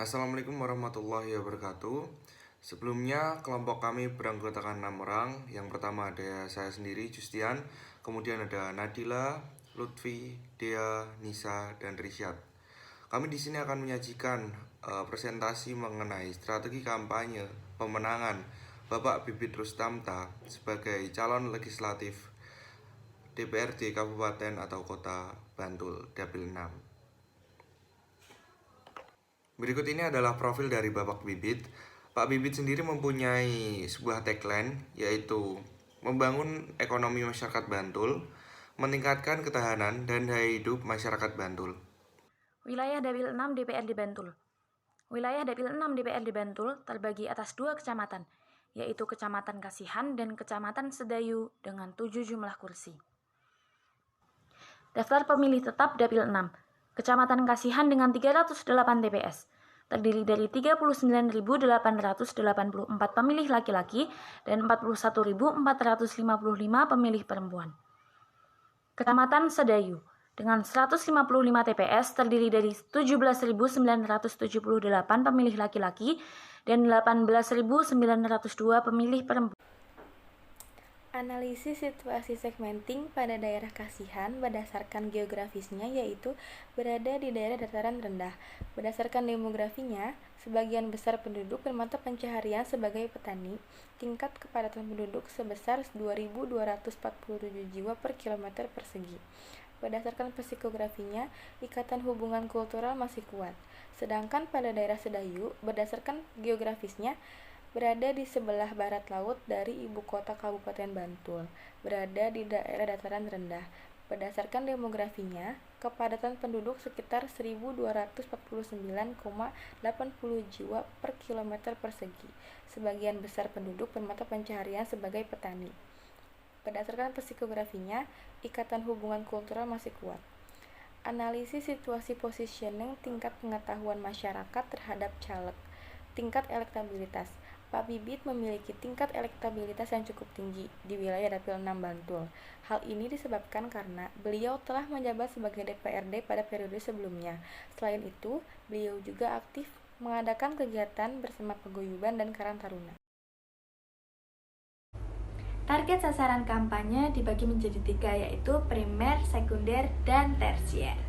Assalamualaikum warahmatullahi wabarakatuh. Sebelumnya kelompok kami beranggotakan 6 orang. Yang pertama ada saya sendiri, Justian. Kemudian ada Nadila, Lutfi, Dea, Nisa, dan Risyad. Kami di sini akan menyajikan presentasi mengenai strategi kampanye pemenangan Bapak Bibit Rustamta sebagai calon legislatif DPRD Kabupaten atau Kota Bantul Dapil 6. Berikut ini adalah profil dari Bapak Bibit. Pak Bibit sendiri mempunyai sebuah tagline, yaitu membangun ekonomi masyarakat Bantul, meningkatkan ketahanan dan daya hidup masyarakat Bantul. Wilayah Dapil 6 DPRD Bantul. Wilayah Dapil 6 DPRD Bantul terbagi atas 2 kecamatan, yaitu Kecamatan Kasihan dan Kecamatan Sedayu dengan 7 jumlah kursi. Daftar pemilih tetap Dapil 6, Kecamatan Kasihan dengan 308 TPS, terdiri dari 39.884 pemilih laki-laki dan 41.455 pemilih perempuan. Kecamatan Sedayu dengan 155 TPS terdiri dari 17.978 pemilih laki-laki dan 18.902 pemilih perempuan. Analisis situasi segmenting pada daerah Kasihan berdasarkan geografisnya, yaitu berada di daerah dataran rendah. Berdasarkan demografinya, sebagian besar penduduk bermata pencaharian sebagai petani. Tingkat kepadatan penduduk sebesar 2.247 jiwa per kilometer persegi. Berdasarkan psikografinya, ikatan hubungan kultural masih kuat. Sedangkan pada daerah Sedayu, berdasarkan geografisnya, berada di sebelah barat laut dari ibu kota Kabupaten Bantul, berada di daerah dataran rendah. Berdasarkan demografinya, kepadatan penduduk sekitar 1.249,80 jiwa per kilometer persegi. Sebagian besar penduduk bermata pencaharian sebagai petani. Berdasarkan psikografinya, ikatan hubungan kultural masih kuat. Analisis situasi positioning tingkat pengetahuan masyarakat terhadap caleg. Tingkat elektabilitas. Pak Bibit memiliki tingkat elektabilitas yang cukup tinggi di wilayah Dapil 6 Bantul. Hal ini disebabkan karena beliau telah menjabat sebagai DPRD pada periode sebelumnya. Selain itu, beliau juga aktif mengadakan kegiatan bersama paguyuban dan Karang Taruna. Target sasaran kampanye dibagi menjadi 3, yaitu primer, sekunder, dan tersier.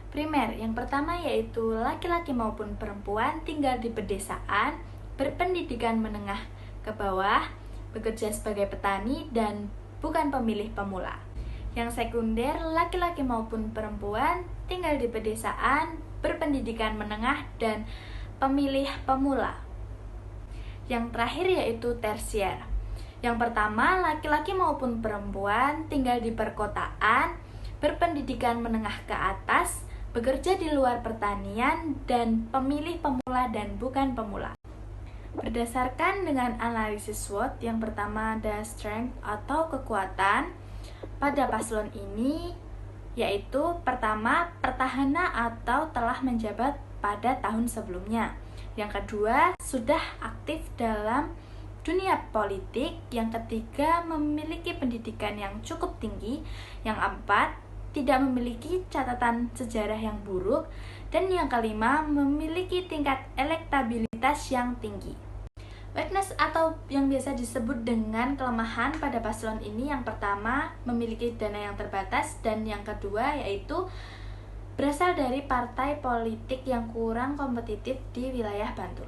Primer, yang pertama yaitu laki-laki maupun perempuan tinggal di pedesaan, berpendidikan menengah ke bawah, bekerja sebagai petani, dan bukan pemilih pemula. Yang sekunder, laki-laki maupun perempuan tinggal di pedesaan, berpendidikan menengah, dan pemilih pemula. Yang terakhir yaitu tersier. Yang pertama, laki-laki maupun perempuan tinggal di perkotaan, berpendidikan menengah ke atas, bekerja di luar pertanian, dan pemilih pemula dan bukan pemula. Berdasarkan dengan analisis SWOT, yang pertama ada strength atau kekuatan pada paslon ini, yaitu pertama, petahana atau telah menjabat pada tahun sebelumnya. Yang kedua, sudah aktif dalam dunia politik. Yang ketiga, memiliki pendidikan yang cukup tinggi. Yang keempat, tidak memiliki catatan sejarah yang buruk. Dan yang kelima, memiliki tingkat elektabilitas yang tinggi. Weakness atau yang biasa disebut dengan kelemahan pada paslon ini, yang pertama, memiliki dana yang terbatas, dan yang kedua yaitu berasal dari partai politik yang kurang kompetitif di wilayah Bantul.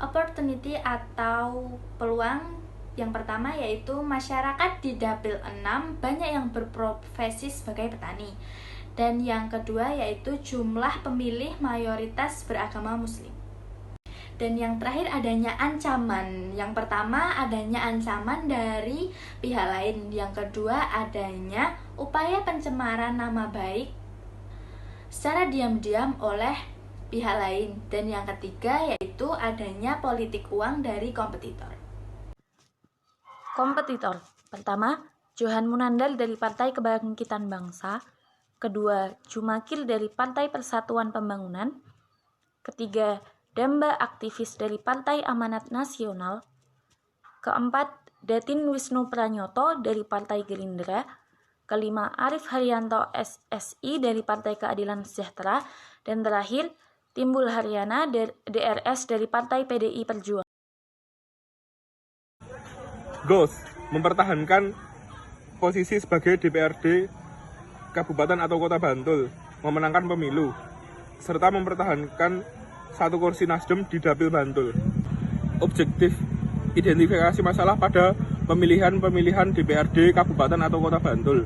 Opportunity atau peluang, yang pertama yaitu masyarakat di Dapil 6 banyak yang berprofesi sebagai petani. Dan yang kedua yaitu jumlah pemilih mayoritas beragama Muslim. Dan yang terakhir adanya ancaman. Yang pertama adanya ancaman dari pihak lain. Yang kedua adanya upaya pencemaran nama baik secara diam-diam oleh pihak lain. Dan yang ketiga yaitu adanya politik uang dari kompetitor. Kompetitor pertama, Johan Munandar dari Partai Kebangkitan Bangsa. Kedua, Jumakir dari Partai Persatuan Pembangunan. Ketiga, Damba aktivis dari Partai Amanat Nasional. Keempat, Datin Wisnu Pranyoto dari Partai Gerindra. Kelima, Arif Haryanto SSI dari Partai Keadilan Sejahtera. Dan terakhir, Timbul Haryana, DRS dari Partai PDI Perjuangan. Goals mempertahankan posisi sebagai DPRD Kabupaten atau Kota Bantul, memenangkan pemilu, serta mempertahankan 1 kursi Nasdem di Dapil Bantul. Objektif identifikasi masalah pada pemilihan DPRD Kabupaten atau Kota Bantul.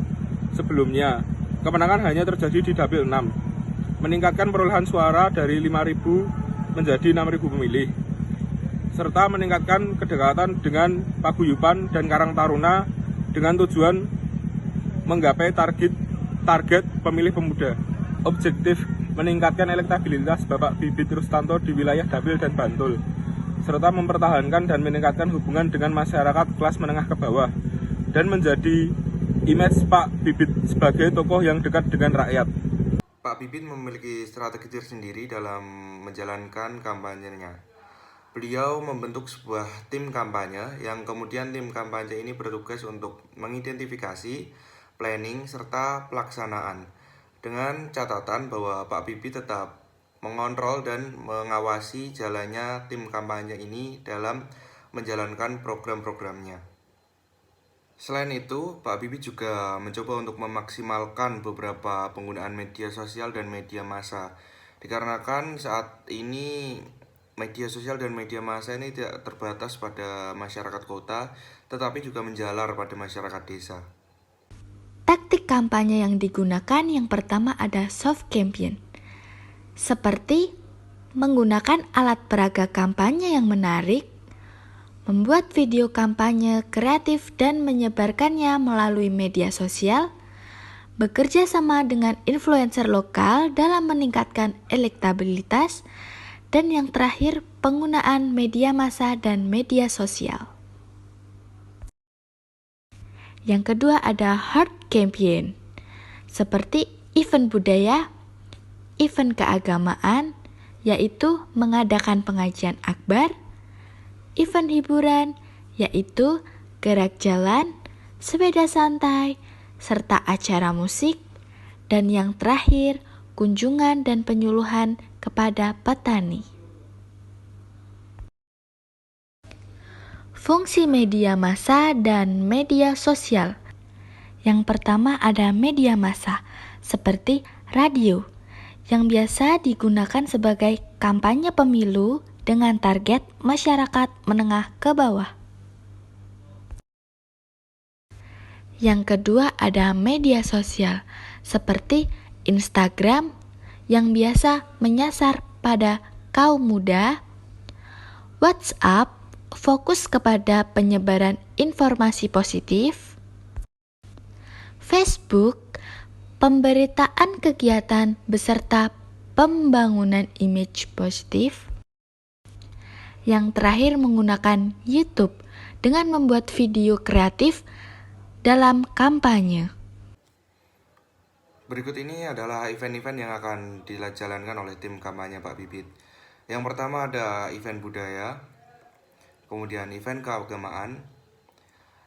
Sebelumnya, kemenangan hanya terjadi di Dapil 6. Meningkatkan perolehan suara dari 5.000 menjadi 6.000 pemilih, serta meningkatkan kedekatan dengan paguyuban dan Karang Taruna dengan tujuan menggapai target pemilih pemuda. Objektif meningkatkan elektabilitas Bapak Bibit Rustanto di wilayah Dapil dan Bantul, serta mempertahankan dan meningkatkan hubungan dengan masyarakat kelas menengah ke bawah, dan menjadi image Pak Bibit sebagai tokoh yang dekat dengan rakyat. Pak Bibit memiliki strategi tersendiri dalam menjalankan kampanyenya. Beliau membentuk sebuah tim kampanye yang kemudian tim kampanye ini bertugas untuk mengidentifikasi, planning, serta pelaksanaan. Dengan catatan bahwa Pak Bibit tetap mengontrol dan mengawasi jalannya tim kampanye ini dalam menjalankan program-programnya. Selain itu, Pak Bibit juga mencoba untuk memaksimalkan beberapa penggunaan media sosial dan media massa. Dikarenakan saat ini media sosial dan media massa ini tidak terbatas pada masyarakat kota, tetapi juga menjalar pada masyarakat desa. Taktik kampanye yang digunakan yang pertama ada soft campaign, seperti menggunakan alat peraga kampanye yang menarik, membuat video kampanye kreatif dan menyebarkannya melalui media sosial, bekerja sama dengan influencer lokal dalam meningkatkan elektabilitas, dan yang terakhir penggunaan media massa dan media sosial. Yang kedua ada hard campaign, seperti event budaya, event keagamaan, yaitu mengadakan pengajian akbar, event hiburan, yaitu gerak jalan, sepeda santai, serta acara musik, dan yang terakhir, kunjungan dan penyuluhan kepada petani. Fungsi media massa dan media sosial. Yang pertama ada media massa, seperti radio, yang biasa digunakan sebagai kampanye pemilu dengan target masyarakat menengah ke bawah. Yang kedua ada media sosial, seperti Instagram, yang biasa menyasar pada kaum muda, WhatsApp, fokus kepada penyebaran informasi positif, Facebook, pemberitaan kegiatan beserta pembangunan image positif. Yang terakhir menggunakan YouTube dengan membuat video kreatif dalam kampanye. Berikut ini adalah event-event yang akan dijalankan oleh tim kampanye Pak Bibit. Yang pertama ada event budaya, kemudian event keagamaan,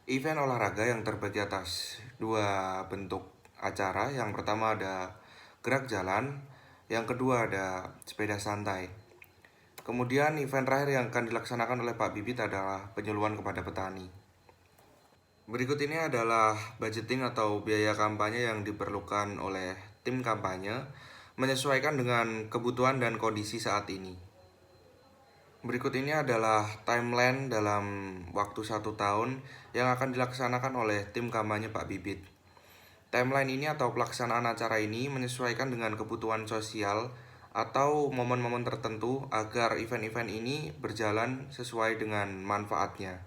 event olahraga yang terbagi atas 2 bentuk acara. Yang pertama ada gerak jalan, yang kedua ada sepeda santai. Kemudian event terakhir yang akan dilaksanakan oleh Pak Bibit adalah penyuluhan kepada petani. Berikut ini adalah budgeting atau biaya kampanye yang diperlukan oleh tim kampanye menyesuaikan dengan kebutuhan dan kondisi saat ini. Berikut ini adalah timeline dalam waktu 1 tahun yang akan dilaksanakan oleh tim kampanye Pak Bibit. Timeline ini atau pelaksanaan acara ini menyesuaikan dengan kebutuhan sosial atau momen-momen tertentu agar event-event ini berjalan sesuai dengan manfaatnya.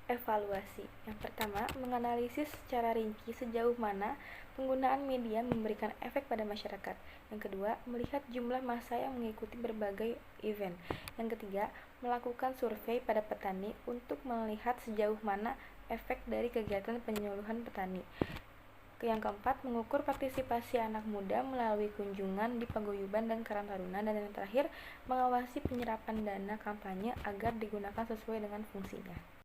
Evaluasi. Yang pertama, menganalisis secara rinci sejauh mana penggunaan media memberikan efek pada masyarakat. Yang kedua, melihat jumlah massa yang mengikuti berbagai event. Yang ketiga, melakukan survei pada petani untuk melihat sejauh mana efek dari kegiatan penyuluhan petani. Yang keempat, mengukur partisipasi anak muda melalui kunjungan di paguyuban dan Karang Taruna. Dan yang terakhir, mengawasi penyerapan dana kampanye agar digunakan sesuai dengan fungsinya.